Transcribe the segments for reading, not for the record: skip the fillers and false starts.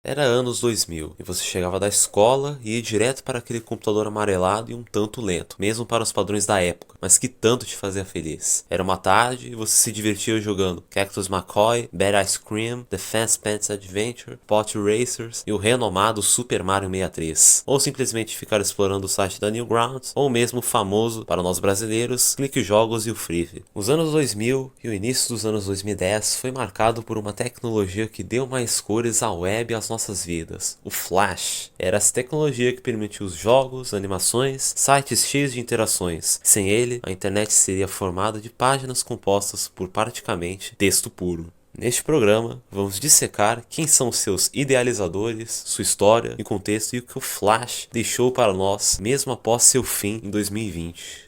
Era anos 2000 e você chegava da escola e ia direto para aquele computador amarelado e um tanto lento, mesmo para os padrões da época, mas que tanto te fazia feliz. Era uma tarde e você se divertia jogando Cactus McCoy, Bad Ice Cream, The Fast Pants Adventure, Pot Racers e o renomado Super Mario 63. Ou simplesmente ficar explorando o site da Newgrounds, ou mesmo o famoso, para nós brasileiros, Clique Jogos e o Freevee. Os anos 2000 e o início dos anos 2010 foi marcado por uma tecnologia que deu mais cores à web e às nossas vidas. O Flash era essa tecnologia que permitiu os jogos, animações, sites cheios de interações. Sem ele, a internet seria formada de páginas compostas por praticamente texto puro. Neste programa, vamos dissecar quem são seus idealizadores, sua história e contexto e o que o Flash deixou para nós mesmo após seu fim em 2020.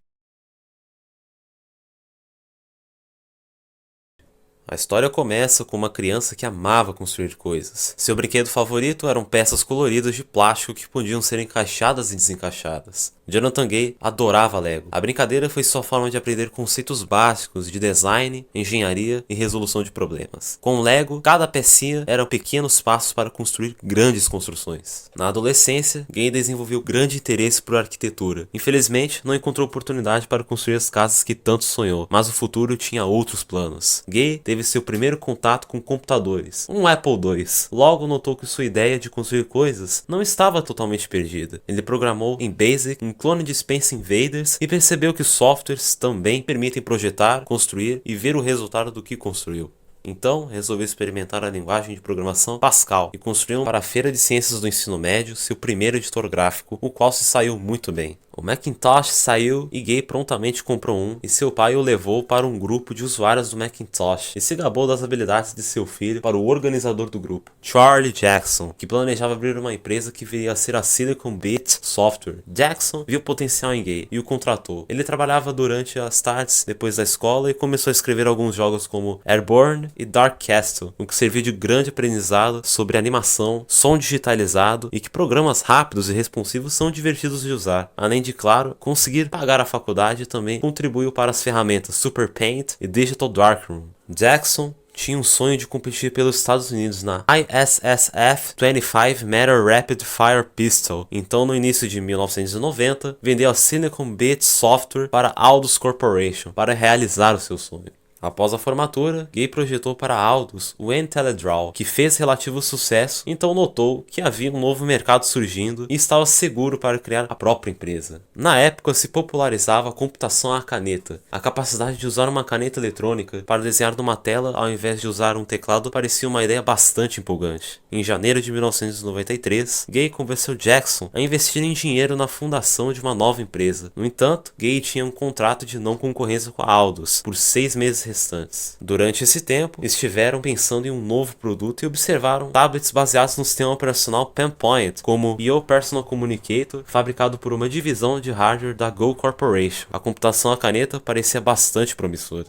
A história começa com uma criança que amava construir coisas. Seu brinquedo favorito eram peças coloridas de plástico que podiam ser encaixadas e desencaixadas. Jonathan Gay adorava Lego. A brincadeira foi sua forma de aprender conceitos básicos de design, engenharia e resolução de problemas. Com Lego, cada pecinha eram pequenos passos para construir grandes construções. Na adolescência, Gay desenvolveu grande interesse por arquitetura. Infelizmente, não encontrou oportunidade para construir as casas que tanto sonhou, mas o futuro tinha outros planos. Gay teve seu primeiro contato com computadores, um Apple II. Logo notou que sua ideia de construir coisas não estava totalmente perdida. Ele programou em Basic um clone de Space Invaders e percebeu que softwares também permitem projetar, construir e ver o resultado do que construiu. Então, resolveu experimentar a linguagem de programação Pascal e construiu para a Feira de Ciências do Ensino Médio seu primeiro editor gráfico, o qual se saiu muito bem. O Macintosh saiu e Gay prontamente comprou um e seu pai o levou para um grupo de usuários do Macintosh e se gabou das habilidades de seu filho para o organizador do grupo, Charlie Jackson, que planejava abrir uma empresa que viria a ser a Silicon Beats Software. Jackson viu potencial em Gay e o contratou. Ele trabalhava durante as tardes depois da escola e começou a escrever alguns jogos como Airborne e Dark Castle, o que serviu de grande aprendizado sobre animação, som digitalizado e que programas rápidos e responsivos são divertidos de usar. Além de, claro, conseguir pagar a faculdade também contribuiu para as ferramentas Super Paint e Digital Darkroom. Jackson tinha um sonho de competir pelos Estados Unidos na ISSF 25 Meter Rapid Fire Pistol. Então, no início de 1990, vendeu a Silicon Beats Software para a Aldus Corporation para realizar o seu sonho. Após a formatura, Gay projetou para a Aldus o N-Teledraw, que fez relativo sucesso, então notou que havia um novo mercado surgindo e estava seguro para criar a própria empresa. Na época se popularizava a computação à caneta. A capacidade de usar uma caneta eletrônica para desenhar numa tela ao invés de usar um teclado parecia uma ideia bastante empolgante. Em janeiro de 1993, Gay convenceu Jackson a investir em dinheiro na fundação de uma nova empresa. No entanto, Gay tinha um contrato de não concorrência com a Aldus por 6 meses restantes. Durante esse tempo, estiveram pensando em um novo produto e observaram tablets baseados no sistema operacional Pinpoint, como o Yo Personal Communicator, fabricado por uma divisão de hardware da Go Corporation. A computação à caneta parecia bastante promissora.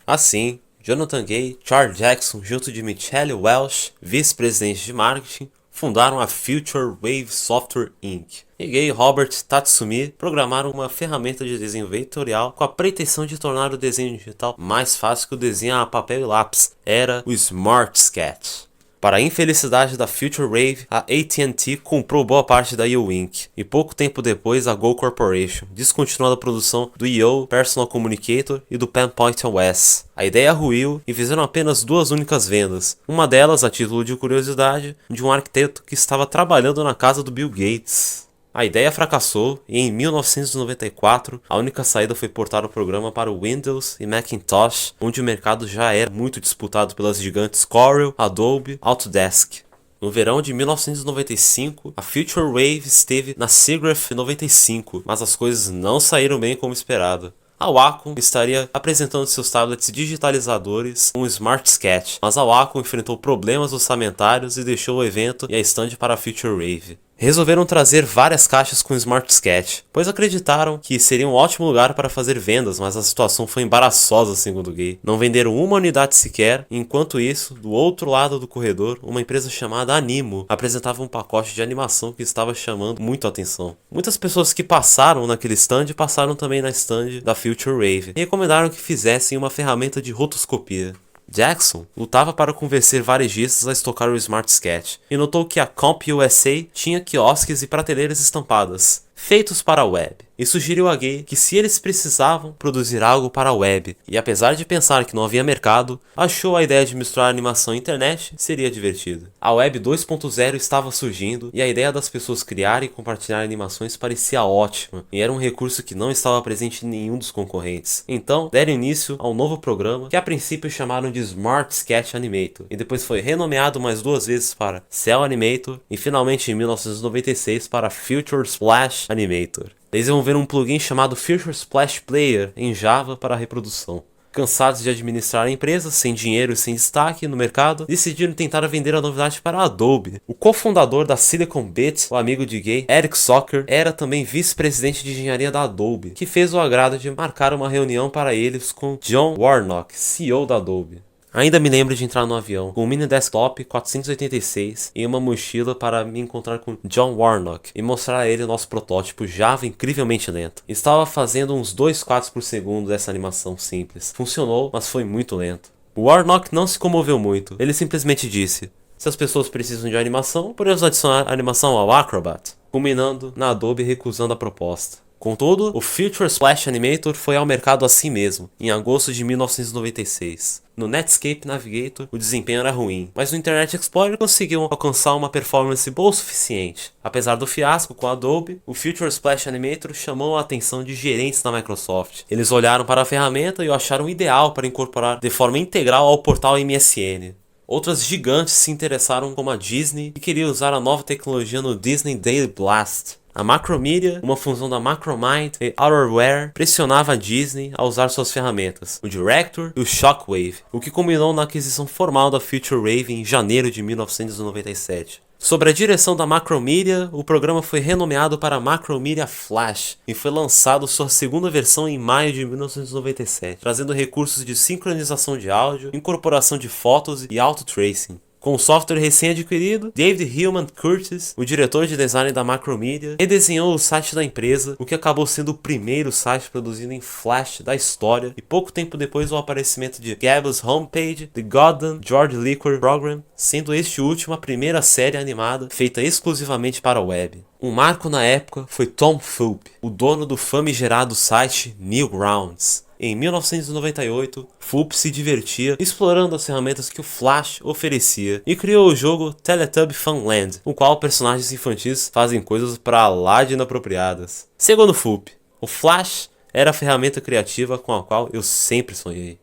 Assim, Jonathan Gay, Charles Jackson, junto de Michelle Welch, vice-presidente de marketing, fundaram a Future Wave Software Inc. E Gay e Robert Tatsumi programaram uma ferramenta de desenho vetorial com a pretensão de tornar o desenho digital mais fácil que o desenho a papel e lápis. Era o Smart Sketch. Para a infelicidade da Future Wave, a AT&T comprou boa parte da Yo Inc. E pouco tempo depois a Go Corporation, descontinuando a produção do Yo Personal Communicator e do Pinpoint OS. A ideia ruiu e fizeram apenas 2 únicas vendas, uma delas, a título de curiosidade, de um arquiteto que estava trabalhando na casa do Bill Gates. A ideia fracassou e em 1994 a única saída foi portar o programa para o Windows e Macintosh, onde o mercado já era muito disputado pelas gigantes Corel, Adobe, Autodesk. No verão de 1995, a Future Wave esteve na SIGGRAPH 95, mas as coisas não saíram bem como esperado. A Wacom estaria apresentando seus tablets digitalizadores com o Smart Sketch, mas a Wacom enfrentou problemas orçamentários e deixou o evento e a stand para a Future Wave. Resolveram trazer várias caixas com Smart Sketch, pois acreditaram que seria um ótimo lugar para fazer vendas, mas a situação foi embaraçosa, segundo Gay. Não venderam uma unidade sequer, e enquanto isso, do outro lado do corredor, uma empresa chamada Animo apresentava um pacote de animação que estava chamando muito a atenção. Muitas pessoas que passaram naquele stand passaram também na stand da Future Wave e recomendaram que fizessem uma ferramenta de rotoscopia. Jackson lutava para convencer varejistas a estocar o Smart Sketch e notou que a Comp USA tinha quiosques e prateleiras estampadas, feitos para a web, e sugeriu a Gay que se eles precisavam produzir algo para a web, e apesar de pensar que não havia mercado, achou a ideia de misturar animação e internet seria divertida. A web 2.0 estava surgindo e a ideia das pessoas criarem e compartilhar animações parecia ótima, e era um recurso que não estava presente em nenhum dos concorrentes. Então, deram início ao novo programa que a princípio chamaram de Smart Sketch Animator, e depois foi renomeado mais 2 vezes para Cell Animator e finalmente em 1996 para Future Splash Animator. Eles desenvolveram um plugin chamado Future Splash Player em Java para a reprodução. Cansados de administrar a empresa, sem dinheiro e sem destaque no mercado, decidiram tentar vender a novidade para a Adobe. O cofundador da Silicon Bit, o amigo de Gay, Eric Socker, era também vice-presidente de engenharia da Adobe, que fez o agrado de marcar uma reunião para eles com John Warnock, CEO da Adobe. Ainda me lembro de entrar no avião com um mini desktop 486 e uma mochila para me encontrar com John Warnock e mostrar a ele o nosso protótipo Java incrivelmente lento. Estava fazendo uns 2 quadros por segundo dessa animação simples. Funcionou, mas foi muito lento. O Warnock não se comoveu muito. Ele simplesmente disse: se as pessoas precisam de animação, podemos adicionar animação ao Acrobat, culminando na Adobe recusando a proposta. Contudo, o Future Splash Animator foi ao mercado assim mesmo, em agosto de 1996. No Netscape Navigator, o desempenho era ruim, mas no Internet Explorer conseguiu alcançar uma performance boa o suficiente. Apesar do fiasco com a Adobe, o Future Splash Animator chamou a atenção de gerentes da Microsoft. Eles olharam para a ferramenta e o acharam ideal para incorporar de forma integral ao portal MSN. Outras gigantes se interessaram, como a Disney, e queriam usar a nova tecnologia no Disney Daily Blast. A Macromedia, uma fusão da Macromind e Outerwear, pressionava a Disney a usar suas ferramentas, o Director e o Shockwave, o que culminou na aquisição formal da Future Wave em janeiro de 1997. Sob a direção da Macromedia, o programa foi renomeado para Macromedia Flash e foi lançado sua segunda versão em maio de 1997, trazendo recursos de sincronização de áudio, incorporação de fotos e auto-tracing. Com o software recém-adquirido, David Hillman Curtis, o diretor de design da Macromedia, redesenhou o site da empresa, o que acabou sendo o primeiro site produzido em Flash da história, e pouco tempo depois do aparecimento de Gabble's Homepage, The Goddamn George Liquor Program, sendo este último a primeira série animada feita exclusivamente para a web. Um marco na época foi Tom Fulp, o dono do famigerado site Newgrounds. Em 1998, Fulp se divertia explorando as ferramentas que o Flash oferecia e criou o jogo Teletubby Funland, no qual personagens infantis fazem coisas para lá de inapropriadas. Segundo Fulp, o Flash era a ferramenta criativa com a qual eu sempre sonhei.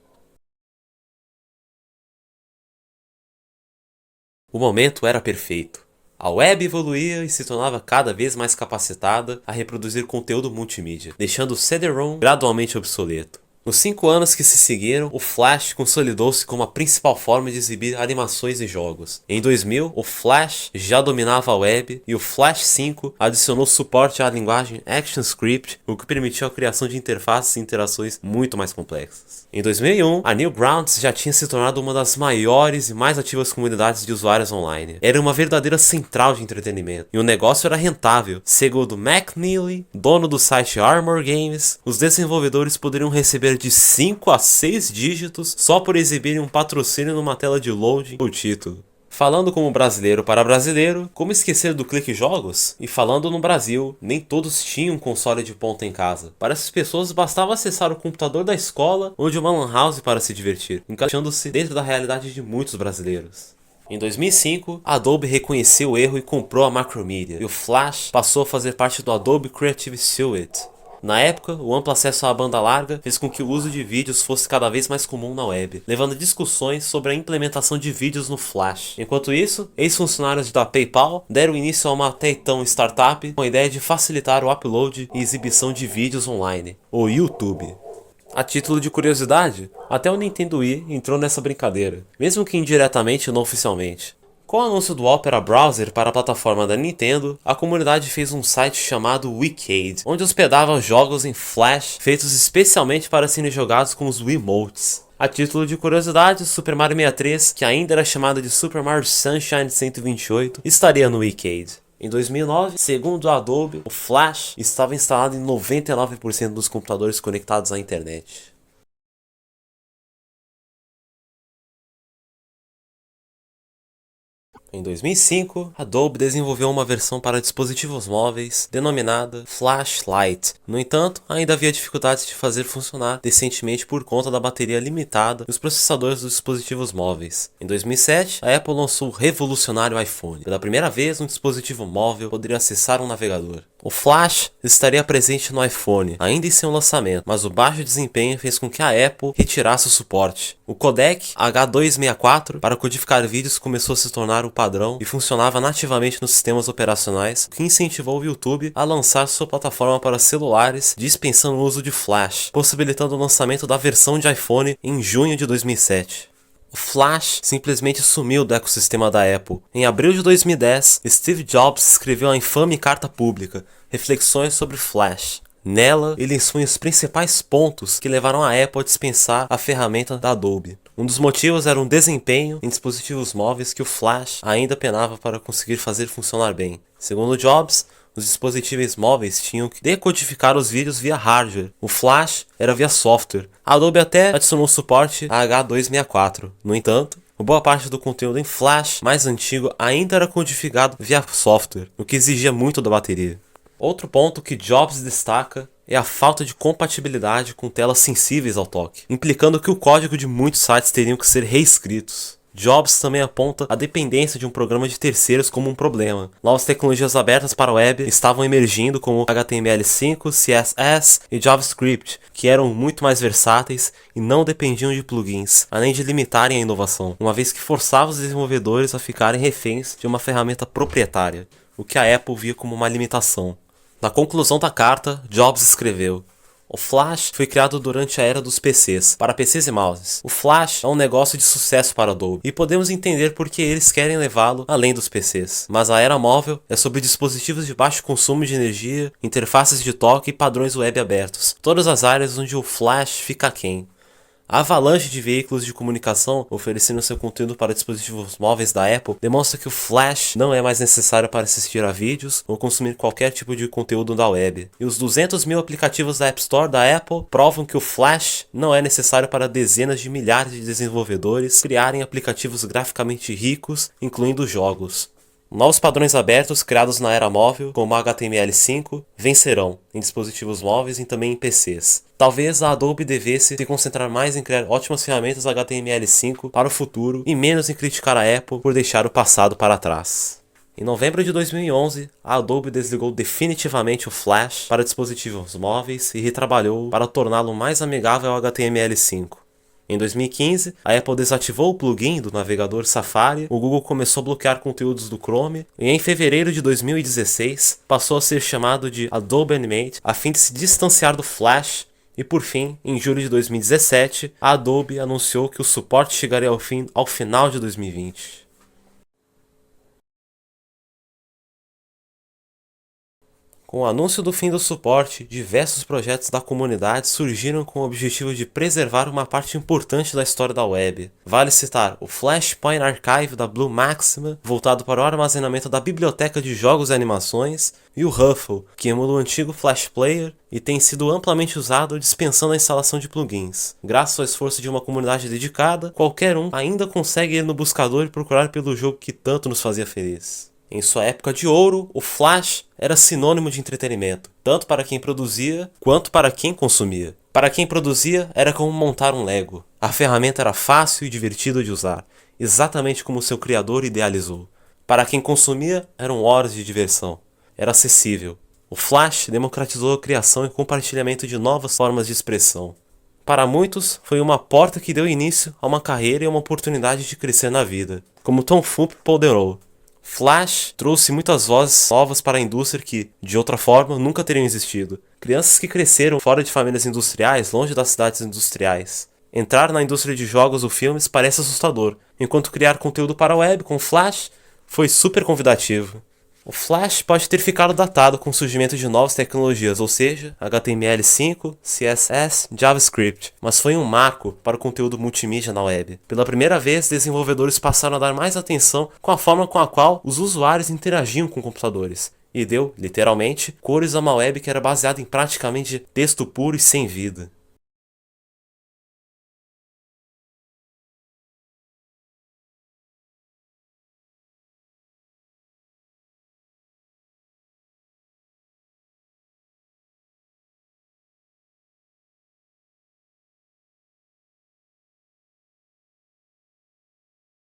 O momento era perfeito. A web evoluía e se tornava cada vez mais capacitada a reproduzir conteúdo multimídia, deixando o CD-ROM gradualmente obsoleto. Nos 5 anos que se seguiram, o Flash consolidou-se como a principal forma de exibir animações e jogos. Em 2000, o Flash já dominava a web e o Flash 5 adicionou suporte à linguagem ActionScript, o que permitiu a criação de interfaces e interações muito mais complexas. Em 2001, a Newgrounds já tinha se tornado uma das maiores e mais ativas comunidades de usuários online. Era uma verdadeira central de entretenimento, e o negócio era rentável. Segundo McNeely, dono do site Armor Games, os desenvolvedores poderiam receber de 5 a 6 dígitos só por exibirem um patrocínio numa tela de loading ou título. Falando como brasileiro para brasileiro, como esquecer do Clique Jogos? E falando no Brasil, nem todos tinham um console de ponta em casa. Para essas pessoas bastava acessar o computador da escola ou de uma lan house para se divertir, encaixando-se dentro da realidade de muitos brasileiros. Em 2005, a Adobe reconheceu o erro e comprou a Macromedia, e o Flash passou a fazer parte do Adobe Creative Suite. Na época, o amplo acesso à banda larga fez com que o uso de vídeos fosse cada vez mais comum na web, levando a discussões sobre a implementação de vídeos no Flash. Enquanto isso, ex-funcionários da PayPal deram início a uma até então startup com a ideia de facilitar o upload e exibição de vídeos online, o YouTube. A título de curiosidade, até o Nintendo Wii entrou nessa brincadeira, mesmo que indiretamente e não oficialmente. Com o anúncio do Opera Browser para a plataforma da Nintendo, a comunidade fez um site chamado Wicade, onde hospedava jogos em Flash feitos especialmente para serem jogados com os Wiimotes. A título de curiosidade, o Super Mario 63, que ainda era chamado de Super Mario Sunshine 128, estaria no Wicade. Em 2009, segundo a Adobe, o Flash estava instalado em 99% dos computadores conectados à internet. Em 2005, a Adobe desenvolveu uma versão para dispositivos móveis denominada Flashlight. No entanto, ainda havia dificuldades de fazer funcionar decentemente por conta da bateria limitada e os processadores dos dispositivos móveis. Em 2007, a Apple lançou o revolucionário iPhone. Pela primeira vez, um dispositivo móvel poderia acessar um navegador. O Flash estaria presente no iPhone, ainda em seu lançamento, mas o baixo desempenho fez com que a Apple retirasse o suporte. O codec H264 para codificar vídeos começou a se tornar o padrão e funcionava nativamente nos sistemas operacionais, o que incentivou o YouTube a lançar sua plataforma para celulares, dispensando o uso de Flash, possibilitando o lançamento da versão de iPhone em junho de 2007. O Flash simplesmente sumiu do ecossistema da Apple. Em abril de 2010, Steve Jobs escreveu a infame carta pública, Reflexões sobre Flash. Nela, ele expõe os principais pontos que levaram a Apple a dispensar a ferramenta da Adobe. Um dos motivos era um desempenho em dispositivos móveis que o Flash ainda penava para conseguir fazer funcionar bem. Segundo Jobs, os dispositivos móveis tinham que decodificar os vídeos via hardware. O Flash era via software. A Adobe até adicionou suporte a H264. No entanto, boa parte do conteúdo em Flash mais antigo ainda era codificado via software, o que exigia muito da bateria. Outro ponto que Jobs destaca é a falta de compatibilidade com telas sensíveis ao toque, implicando que o código de muitos sites teriam que ser reescritos. Jobs também aponta a dependência de um programa de terceiros como um problema. Novas tecnologias abertas para a web estavam emergindo como HTML5, CSS e JavaScript, que eram muito mais versáteis e não dependiam de plugins, além de limitarem a inovação, uma vez que forçava os desenvolvedores a ficarem reféns de uma ferramenta proprietária, o que a Apple via como uma limitação. Na conclusão da carta, Jobs escreveu: o Flash foi criado durante a era dos PCs, para PCs e mouses. O Flash é um negócio de sucesso para a Adobe, e podemos entender por que eles querem levá-lo além dos PCs. Mas a era móvel é sobre dispositivos de baixo consumo de energia, interfaces de toque e padrões web abertos, todas as áreas onde o Flash fica aquém. A avalanche de veículos de comunicação oferecendo seu conteúdo para dispositivos móveis da Apple demonstra que o Flash não é mais necessário para assistir a vídeos ou consumir qualquer tipo de conteúdo da web. E os 200 mil aplicativos da App Store da Apple provam que o Flash não é necessário para dezenas de milhares de desenvolvedores criarem aplicativos graficamente ricos, incluindo jogos. Novos padrões abertos criados na era móvel, como HTML5, vencerão em dispositivos móveis e também em PCs. Talvez a Adobe devesse se concentrar mais em criar ótimas ferramentas HTML5 para o futuro e menos em criticar a Apple por deixar o passado para trás. Em novembro de 2011, a Adobe desligou definitivamente o Flash para dispositivos móveis e retrabalhou para torná-lo mais amigável ao HTML5. Em 2015, a Apple desativou o plugin do navegador Safari, o Google começou a bloquear conteúdos do Chrome, e em fevereiro de 2016 passou a ser chamado de Adobe Animate a fim de se distanciar do Flash, e por fim, em julho de 2017, a Adobe anunciou que o suporte chegaria ao final de 2020. Com o anúncio do fim do suporte, diversos projetos da comunidade surgiram com o objetivo de preservar uma parte importante da história da web. Vale citar o Flashpoint Archive da Blue Maxima, voltado para o armazenamento da biblioteca de jogos e animações, e o Ruffle, que emula o antigo Flash Player e tem sido amplamente usado dispensando a instalação de plugins. Graças ao esforço de uma comunidade dedicada, qualquer um ainda consegue ir no buscador e procurar pelo jogo que tanto nos fazia feliz. Em sua época de ouro, o Flash era sinônimo de entretenimento, tanto para quem produzia quanto para quem consumia. Para quem produzia, era como montar um Lego. A ferramenta era fácil e divertida de usar, exatamente como seu criador idealizou. Para quem consumia, eram horas de diversão. Era acessível. O Flash democratizou a criação e compartilhamento de novas formas de expressão. Para muitos, foi uma porta que deu início a uma carreira e uma oportunidade de crescer na vida, como Tom Fulp ponderou. Flash trouxe muitas vozes novas para a indústria que, de outra forma, nunca teriam existido. Crianças que cresceram fora de famílias industriais, longe das cidades industriais. Entrar na indústria de jogos ou filmes parece assustador, enquanto criar conteúdo para a web com Flash foi super convidativo. O Flash pode ter ficado datado com o surgimento de novas tecnologias, ou seja, HTML5, CSS, JavaScript, mas foi um marco para o conteúdo multimídia na web. Pela primeira vez, desenvolvedores passaram a dar mais atenção com a forma com a qual os usuários interagiam com computadores, e deu, literalmente, cores a uma web que era baseada em praticamente texto puro e sem vida.